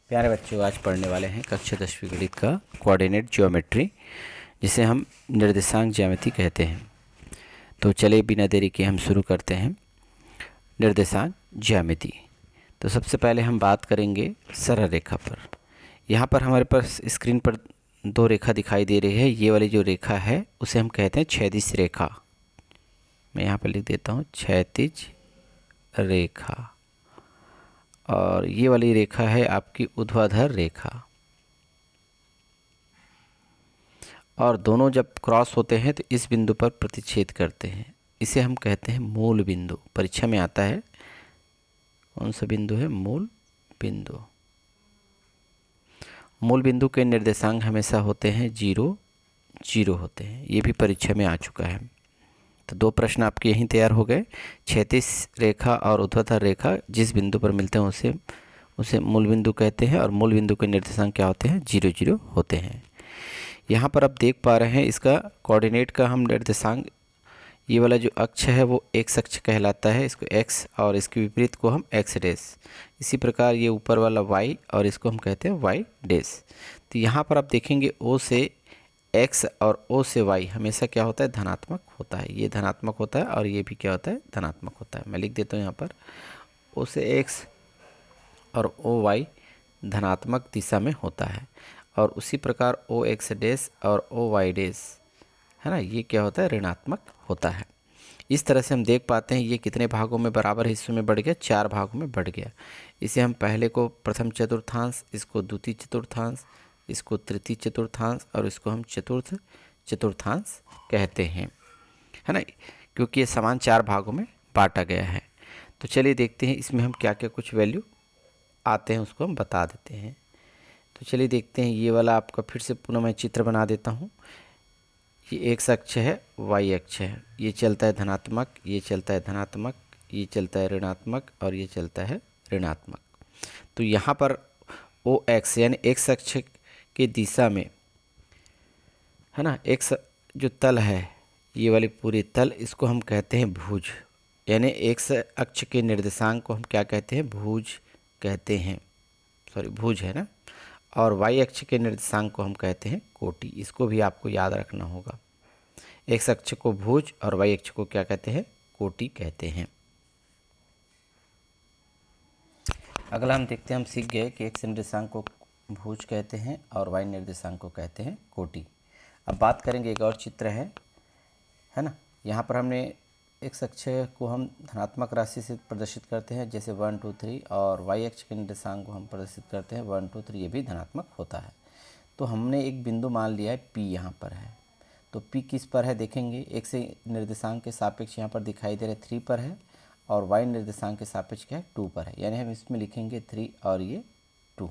प्यारे बच्चों, आज पढ़ने वाले हैं कक्षा 10वीं गणित का कोऑर्डिनेट ज्योमेट्री, जिसे हम निर्देशांक ज्यामिति कहते हैं। तो चलिए बिना देरी के हम शुरू करते हैं निर्देशांक ज्यामिति। तो सबसे पहले हम बात करेंगे सरल रेखा पर। यहाँ पर हमारे पास स्क्रीन पर दो रेखा दिखाई दे रही है। ये वाली जो रेखा है उसे हम कहते हैं क्षैतिज रेखा। मैं यहाँ पर लिख देता हूँ क्षैतिज रेखा, और ये वाली रेखा है आपकी ऊर्ध्वाधर रेखा। और दोनों जब क्रॉस होते हैं तो इस बिंदु पर प्रतिच्छेद करते हैं। इसे हम कहते हैं मूल बिंदु। परीक्षा में आता है कौन सा बिंदु है? मूल बिंदु। मूल बिंदु के निर्देशांक हमेशा होते हैं 0, 0 होते हैं। ये भी परीक्षा में आ चुका है। तो दो प्रश्न आपके यहीं तैयार हो गए। क्षैतिज रेखा और ऊर्ध्वाधर रेखा जिस बिंदु पर मिलते हैं उसे मूल बिंदु कहते हैं, और मूल बिंदु के निर्देशांक क्या होते हैं? 0, 0 होते हैं। यहाँ पर आप देख पा रहे हैं इसका कोऑर्डिनेट का हम निर्देशांक, ये वाला जो अक्ष है वो एक्स अक्ष कहलाता है। इसको एक्स और इसके विपरीत को हम एक्स डैश। इसी प्रकार ये ऊपर वाला वाई और इसको हम कहते हैं वाई डैश। तो यहाँ पर आप देखेंगे ओ से एक्स और ओ से वाई हमेशा क्या होता है? धनात्मक होता है। ये धनात्मक होता है और ये भी क्या होता है? धनात्मक होता है। मैं लिख देता हूँ यहाँ पर ओ से एक्स और ओ वाई धनात्मक दिशा में होता है, और उसी प्रकार ओ एक्स डैश और ओ वाई डैश है ना, ये क्या होता है? ऋणात्मक होता है। इस तरह से हम देख पाते हैं ये कितने भागों में बराबर हिस्सों में बढ़ गया? 4 भागों में बढ़ गया। इसे हम पहले को प्रथम चतुर्थांश, इसको द्वितीय चतुर्थांश, इसको तृतीय चतुर्थांश और इसको हम चतुर्थ चतुर्थांश कहते हैं, है ना, क्योंकि ये समान 4 भागों में बांटा गया है। तो चलिए देखते हैं इसमें हम क्या क्या कुछ वैल्यू आते हैं उसको हम बता देते हैं। तो चलिए देखते हैं। ये वाला आपका फिर से पुनः मैं चित्र बना देता हूँ। ये एक्स अक्ष है, वाई अक्ष है। ये चलता है धनात्मक, ये चलता है धनात्मक, ये चलता है ऋणात्मक और ये चलता है ऋणात्मक। तो यहाँ पर ओ एक्स यानी एक्स अक्ष के दिशा में है ना, एक्स जो तल है ये वाली पूरी तल, इसको हम कहते हैं भुज। यानी एक्स अक्ष के निर्देशांक को हम क्या कहते हैं? भुज कहते हैं। सॉरी, भुज है ना। और वाई अक्ष के निर्देशांक को हम कहते हैं कोटि। इसको भी आपको याद रखना होगा। एक्स अक्ष को भुज और वाई अक्ष को क्या कहते हैं? कोटि कहते हैं। अगला हम देखते हैं, हम सीख गए कि एक्स निर्देशांक को भुज कहते हैं और वाई निर्देशांक को कहते हैं कोटि। अब बात करेंगे, एक और चित्र है ना। यहाँ पर हमने एक्स अक्ष को हम धनात्मक राशि से प्रदर्शित करते हैं, जैसे 1, 2, 3, और वाई अक्ष के निर्देशांक को हम प्रदर्शित करते हैं 1, 2, 3। ये भी धनात्मक होता है। तो हमने एक बिंदु मान लिया है P, यहाँ पर है। तो P किस पर है देखेंगे। एक्स निर्देशांक के सापेक्ष यहाँ पर दिखाई दे रहा है 3 पर है, और वाई निर्देशांक के सापेक्ष क्या है? 2 पर है। यानी हम इसमें लिखेंगे 3 और ये 2।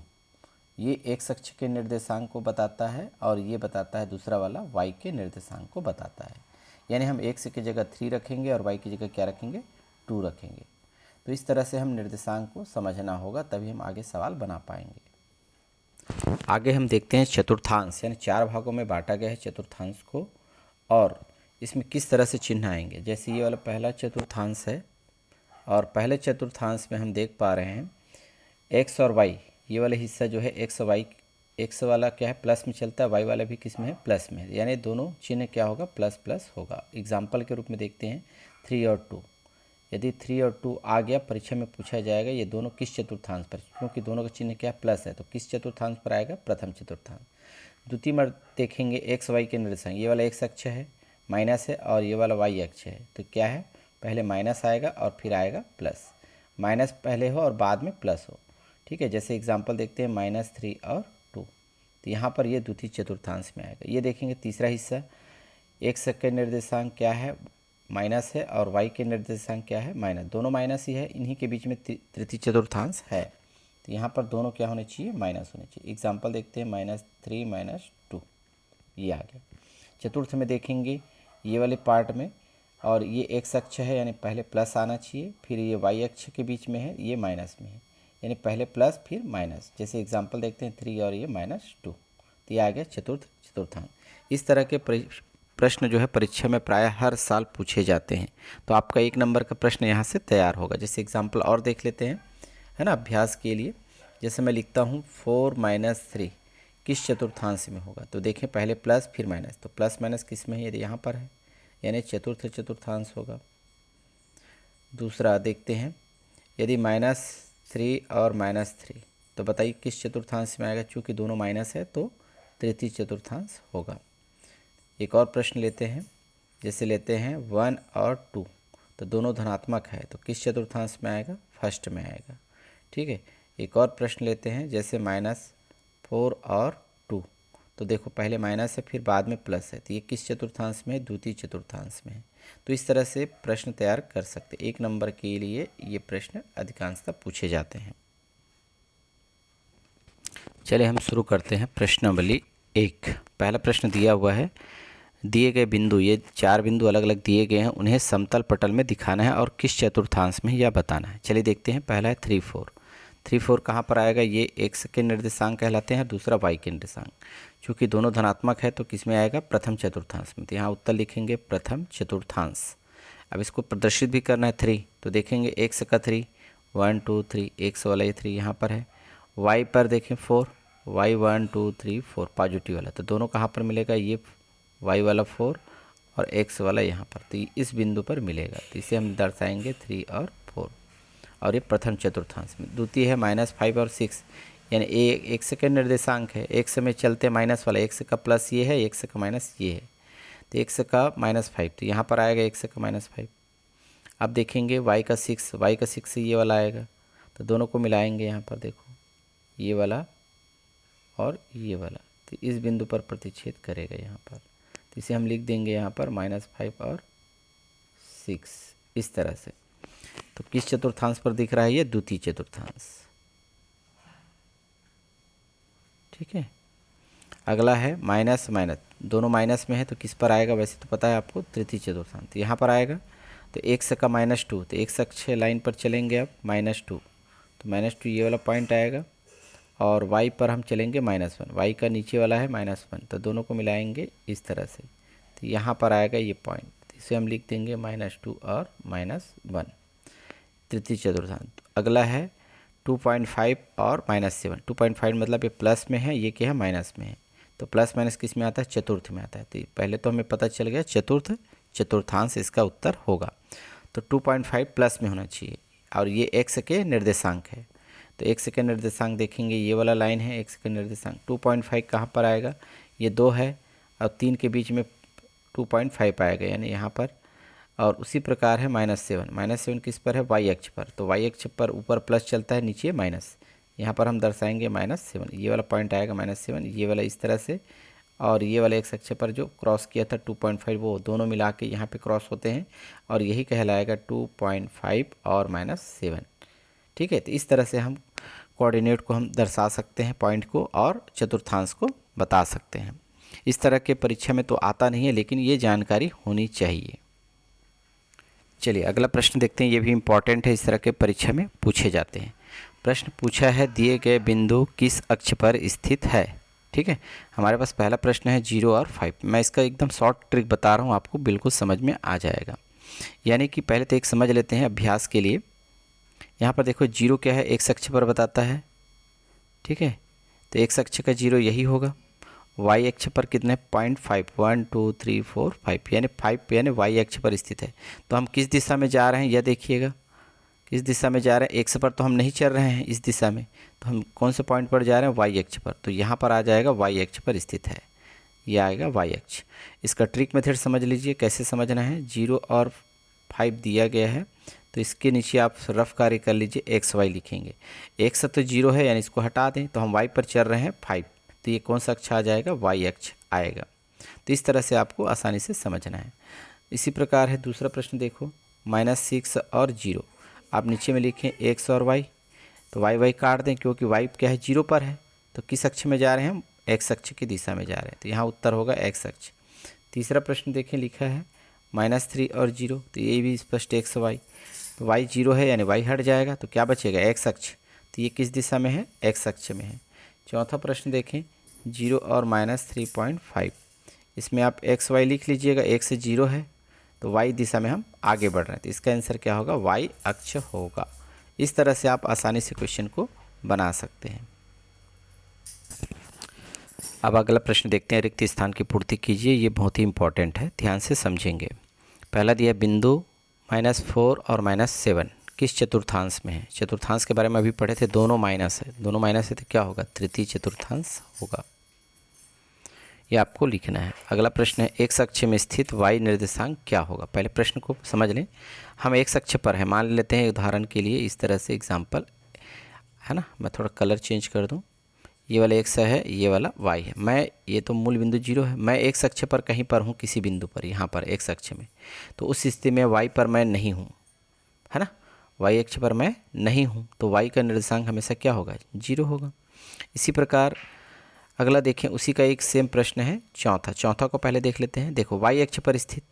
ये एक्स अक्ष के निर्देशांक को बताता है, और ये बताता है दूसरा वाला वाई के निर्देशांक को बताता है। यानी हम एक्स की जगह 3 रखेंगे और वाई की जगह क्या रखेंगे? 2 रखेंगे। तो इस तरह से हम निर्देशांक को समझना होगा, तभी हम आगे सवाल बना पाएंगे। आगे हम देखते हैं चतुर्थांश, यानी 4 भागों में बांटा गया है चतुर्थांश को, और इसमें किस तरह से चिन्ह आएंगे। जैसे ये वाला पहला चतुर्थांश है, और पहले चतुर्थांश में हम देख पा रहे हैं एक्स और वाई, ये वाला हिस्सा जो है एक्स और वाई, एक्स वाला क्या है? प्लस में चलता है, वाई वाला भी किस में है? प्लस में है। यानी दोनों चिन्ह क्या होगा? प्लस प्लस होगा। एग्जाम्पल के रूप में देखते हैं 3 और 2। यदि 3 और 2 आ गया, परीक्षा में पूछा जाएगा ये दोनों किस चतुर्थांश पर, क्योंकि दोनों का चिन्ह क्या? प्लस है। तो किस चतुर्थांश पर आएगा? प्रथम चतुर्थांश। द्वितीय में देखेंगे एक्स वाई के निर्देशांक, ये वाला एक्स अक्ष है, माइनस है, और ये वाला वाई अक्ष है। तो क्या है? पहले माइनस आएगा और फिर आएगा प्लस। माइनस पहले हो और बाद में प्लस हो, ठीक है। जैसे एग्जाम्पल देखते हैं -3 और 2। तो यहाँ पर ये द्वितीय चतुर्थांश में आएगा। ये देखेंगे तीसरा हिस्सा, एक्स के निर्देशांक क्या है? माइनस है, और वाई के निर्देशांक क्या है? माइनस। दोनों माइनस ही है, इन्हीं के बीच में तृतीय चतुर्थांश है। तो यहाँ पर दोनों क्या होने चाहिए? माइनस होने चाहिए। एग्जाम्पल देखते हैं -3 -2, ये आ गया। चतुर्थ में देखेंगे ये वाले पार्ट में, और ये एक्स अक्ष है यानी पहले प्लस आना चाहिए, फिर ये वाई अक्ष के बीच में है, ये माइनस में है, यानी पहले प्लस फिर माइनस। जैसे एग्जाम्पल देखते हैं 3 और ये -2। तो ये आ गया चतुर्थ चतुर्थांश। इस तरह के प्रश्न जो है परीक्षा में प्रायः हर साल पूछे जाते हैं। तो आपका 1 नंबर का प्रश्न यहाँ से तैयार होगा। जैसे एग्जाम्पल और देख लेते हैं, है ना, अभ्यास के लिए। जैसे मैं लिखता हूँ 4 - 3 किस चतुर्थांश में होगा, तो देखें पहले प्लस फिर माइनस, तो प्लस माइनस किस में है, यदि यहाँ पर है यानी चतुर्थांश होगा। दूसरा देखते हैं, यदि -3 और -3 तो बताइए किस चतुर्थांश में आएगा, चूँकि दोनों माइनस है तो तृतीय चतुर्थांश होगा। एक और प्रश्न लेते हैं, जैसे लेते हैं 1 और 2 तो दोनों धनात्मक है तो किस चतुर्थांश में आएगा, फर्स्ट में आएगा। ठीक है, एक और प्रश्न लेते हैं, जैसे -4 और 2 तो देखो पहले माइनस है फिर बाद में प्लस है, तो ये किस चतुर्थांश में है, द्वितीय चतुर्थांश में है। तो इस तरह से प्रश्न तैयार कर सकते, 1 नंबर के लिए ये प्रश्न अधिकांशतः पूछे जाते हैं। चलिए हम शुरू करते हैं प्रश्नावली 1। पहला प्रश्न दिया हुआ है, दिए गए बिंदु, ये 4 बिंदु अलग अलग दिए गए हैं, उन्हें समतल पटल में दिखाना है और किस चतुर्थांश में यह बताना है। चलिए देखते हैं, पहला है 3 4। 3 4 कहाँ पर आएगा, ये x के निर्देशांक कहलाते हैं, दूसरा y के निर्देशांक। चूँकि दोनों धनात्मक है तो किस में आएगा, प्रथम चतुर्थांश में, तो यहाँ उत्तर लिखेंगे प्रथम चतुर्थांश। अब इसको प्रदर्शित भी करना है 3, तो देखेंगे x का 3 1 2 3, x वाला ये 3 यहाँ पर है, y पर देखें 4, y 1 2 3 4 पॉजिटिव वाला, तो दोनों कहाँ पर मिलेगा, ये y वाला 4 और x वाला यहाँ पर, तो इस बिंदु पर मिलेगा, तो इसे हम दर्शाएंगे 3 और 4, और ये प्रथम चतुर्थांश में। द्वितीय है -5 और 6, यानी x का निर्देशांक है, x में चलते माइनस वाला, x का प्लस ये है, x का माइनस ये है, तो x का -5 तो यहाँ पर आएगा x का -5। अब देखेंगे y का 6 से ये वाला आएगा, तो दोनों को मिलाएंगे, यहाँ पर देखो ये वाला और ये वाला, तो इस बिंदु पर प्रतिच्छेद करेगा यहाँ पर, तो इसे हम लिख देंगे यहाँ पर -5 और 6 इस तरह से। तो किस चतुर्थांश पर दिख रहा है, ये द्वितीय चतुर्थांश। ठीक है, अगला है माइनस माइनस, दोनों माइनस में है तो किस पर आएगा, वैसे तो पता है आपको तृतीय चतुर्थांश, तो यहाँ पर आएगा, तो x का -2, तो x अक्ष लाइन पर चलेंगे अब -2, तो -2 ये वाला पॉइंट आएगा, और y पर हम चलेंगे -1, y का नीचे वाला है -1, तो दोनों को मिलाएंगे इस तरह से, तो यहाँ पर आएगा ये पॉइंट, तो इसे हम लिख देंगे -2 और -1 तृतीय चतुर्थांश। अगला है 2.5 और -7, 2.5 मतलब ये प्लस में है, ये क्या है माइनस में है, तो प्लस माइनस किस में आता है, चतुर्थ में आता है, तो पहले तो हमें पता चल गया चतुर्थांश इसका उत्तर होगा, तो 2.5 प्लस में होना चाहिए, और ये x के निर्देशांक है, तो x के निर्देशांक देखेंगे ये वाला लाइन है, x के निर्देशांक 2.5 कहाँ पर आएगा, ये 2 है और 3 के बीच में 2.5 आएगा, यानी यहाँ पर, और उसी प्रकार है -7 किस पर है, y अक्ष पर, तो y अक्ष पर ऊपर प्लस चलता है, नीचे माइनस, यहाँ पर हम दर्शाएंगे -7, ये वाला पॉइंट आएगा -7, ये वाला इस तरह से, और ये वाला x अक्ष पर जो क्रॉस किया था 2.5 वो दोनों मिला के यहाँ पे क्रॉस होते हैं, और यही कहलाएगा 2.5 और -7। ठीक है, तो इस तरह से हम कोऑर्डिनेट को हम दर्शा सकते हैं, पॉइंट को, और चतुर्थांश को बता सकते हैं। इस तरह के परीक्षा में तो आता नहीं है, लेकिन ये जानकारी होनी चाहिए। चलिए अगला प्रश्न देखते हैं, ये भी इम्पॉर्टेंट है, इस तरह के परीक्षा में पूछे जाते हैं। प्रश्न पूछा है, दिए गए बिंदु किस अक्ष पर स्थित है। ठीक है, हमारे पास पहला प्रश्न है 0 और 5, मैं इसका एकदम शॉर्ट ट्रिक बता रहा हूँ, आपको बिल्कुल समझ में आ जाएगा। यानी कि पहले तो एक समझ लेते हैं अभ्यास के लिए। यहाँ पर देखो 0 क्या है, x अक्ष पर बताता है। ठीक है, तो x अक्ष का 0 यही होगा, y अक्ष पर कितने 0.5, 1 2 3 4 5, यानी 5 यानी y अक्ष पर स्थित है। तो हम किस दिशा में जा रहे हैं यह देखिएगा, किस दिशा में जा रहे हैं, x पर तो हम नहीं चल रहे हैं इस दिशा में, तो हम कौन से पॉइंट पर जा रहे हैं, y अक्ष पर, तो यहाँ पर आ जाएगा y अक्ष पर स्थित है, यह आएगा y अक्ष। इसका ट्रिक मेथड समझ लीजिए, कैसे समझना है। 0 और 5 दिया गया है, तो इसके नीचे आप रफ कार्य कर लीजिए, XY लिखेंगे। x तो 0 है, यानी इसको हटा दें, तो हम y पर चल रहे हैं 5, तो ये कौन सा अक्ष आ जाएगा, y अक्ष आएगा। तो इस तरह से आपको आसानी से समझना है। इसी प्रकार है दूसरा प्रश्न, देखो -6 और 0, आप नीचे में लिखें x और y, तो y काट दें, क्योंकि y क्या है 0 पर है, तो किस अक्ष में जा रहे हैं हम, x अक्ष की दिशा में जा रहे हैं, तो यहाँ उत्तर होगा x अक्ष। तीसरा प्रश्न देखें, लिखा है -3 और 0, तो ये भी स्पष्ट x y, तो y 0 है यानी y हट जाएगा, तो क्या बचेगा x अक्ष, तो ये किस दिशा में है, x अक्ष में है। चौथा प्रश्न देखें 0 और -3.5, इसमें आप x y लिख लीजिएगा, x 0 है तो y दिशा में हम आगे बढ़ रहे हैं, तो इसका आंसर क्या होगा, y अक्ष होगा। इस तरह से आप आसानी से क्वेश्चन को बना सकते हैं। अब अगला प्रश्न देखते हैं, रिक्त स्थान की पूर्ति कीजिए। ये बहुत ही इंपॉर्टेंट है, ध्यान से समझेंगे। पहला दिया बिंदु -4 और -7 किस चतुर्थांश में है। चतुर्थांश के बारे में अभी पढ़े थे, दोनों माइनस है, दोनों माइनस है तो क्या होगा, तृतीय चतुर्थांश होगा। ये आपको लिखना है। अगला प्रश्न है, एक्स अक्ष में स्थित y निर्देशांक क्या होगा। पहले प्रश्न को समझ लें। हम एक्स अक्ष पर है, मान लेते हैं उदाहरण के लिए इस तरह से एग्जाम्पल है ना। मैं थोड़ा कलर चेंज कर दूं। ये वाला एक्स है, ये वाला y है। मैं ये तो मूल बिंदु 0 है, मैं एक्स अक्ष पर कहीं पर हूँ, किसी बिंदु पर, यहाँ पर एक्स अक्ष में, तो उस स्थिति में y पर मैं नहीं हूँ, है ना। y अक्ष पर मैं नहीं हूँ तो y का निर्देशांक हमेशा क्या होगा, 0 होगा। इसी प्रकार अगला देखें, उसी का एक सेम प्रश्न है चौथा को पहले देख लेते हैं। देखो y अक्ष पर स्थित,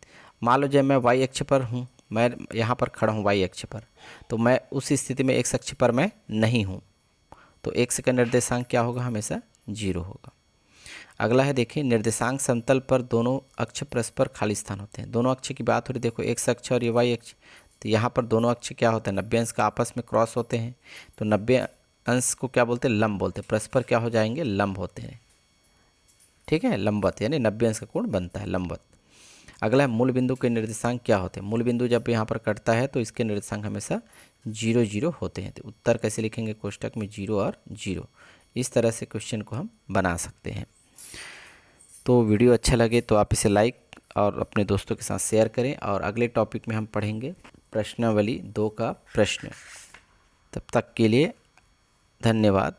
मान लो जब मैं y अक्ष पर हूँ, मैं यहाँ पर खड़ा हूँ y अक्ष पर, तो मैं उस स्थिति में x अक्ष पर मैं नहीं हूँ, तो x का निर्देशांक क्या होगा, हमेशा 0 होगा। अगला है देखिए, निर्देशांक समतल पर दोनों अक्ष परस्पर खाली स्थान होते हैं। दोनों अक्ष की बात हो रही, देखो x अक्ष और ये y अक्ष, तो यहाँ पर दोनों अक्ष क्या होते हैं, 90 अंश का आपस में क्रॉस होते हैं, तो 90 अंश को क्या बोलते हैं, लंब बोलते हैं। परस्पर क्या हो जाएंगे, लंब होते हैं, ठीक है, लंबवत, यानी 90 अंश का कोण बनता है, लंबवत। अगला है, मूल बिंदु के निर्देशांक क्या होते हैं। मूल बिंदु जब यहाँ पर कटता है तो इसके निर्देशांक हमेशा 0 0 होते हैं। तो उत्तर कैसे लिखेंगे, कोष्टक में 0 और 0। इस तरह से क्वेश्चन को हम बना सकते हैं। तो वीडियो अच्छा लगे तो आप इसे लाइक और अपने दोस्तों के साथ शेयर करें, और अगले टॉपिक में हम पढ़ेंगे प्रश्नावली 2 का प्रश्न। तब तक के लिए धन्यवाद।